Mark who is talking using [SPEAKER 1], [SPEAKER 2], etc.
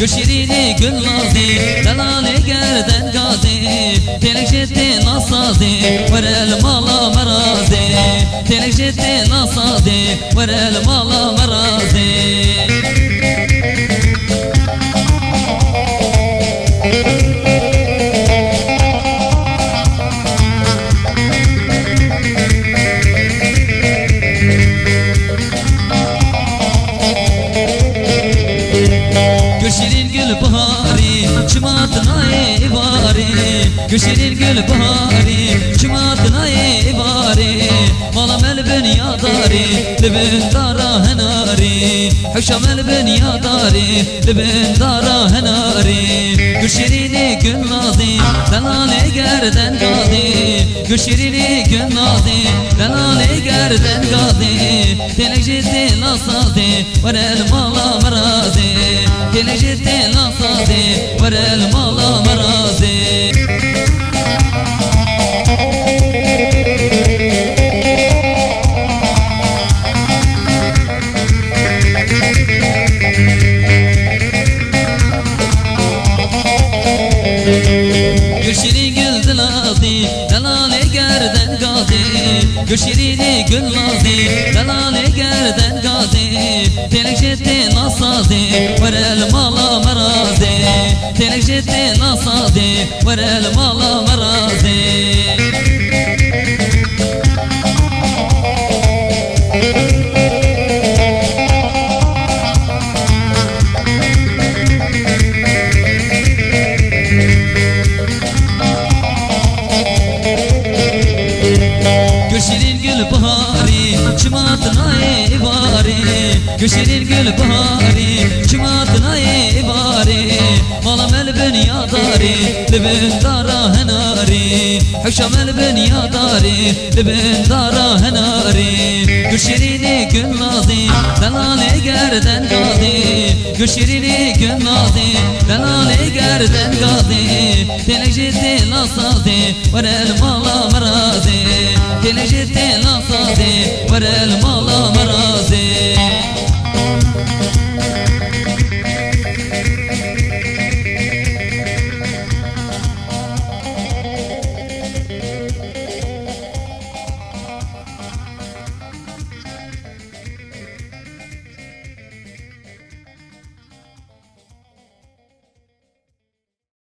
[SPEAKER 1] Gülşirini gül nazi Delali gerden gazi Telek jetti nasazi Verel mala merazi Telek jetti nasazi Verel mala merazi Gülşirin gül bahari Çımatına ivari Gülşirin gül bahari Çımatına ivari Malam el bünyadari Libin dara henari Hüşam el bünyadari Libin dara henari Gülşirini gül nazi Delali gerden gazi Gülşirini gül nazi Delali gerden gazi Telek ciddi nasazi Verel mala merazi Telek ciddi nasazi Verel mala merazi Gülşirini gül dilazi Delali gerden gazi Gülşirini gül nazi Delali gerden gazi Telek jetti nasazi Verel mala merazi Telek jetti nasazi Verel mala merazi Gülşirin gül bahari Çımatına ivari Gülşirin gül bahari Çımatına ivari Malam el bünyadari Libin dara henari Hüşam el bünyadari Libin dara henari Gülşirini gül nazi Delali gerden gazi Gülşirini gül nazi Delali gerden gazi Telek ciddi nasazi Verel mala merazi Telek ciddi nasazi Verel mala merazi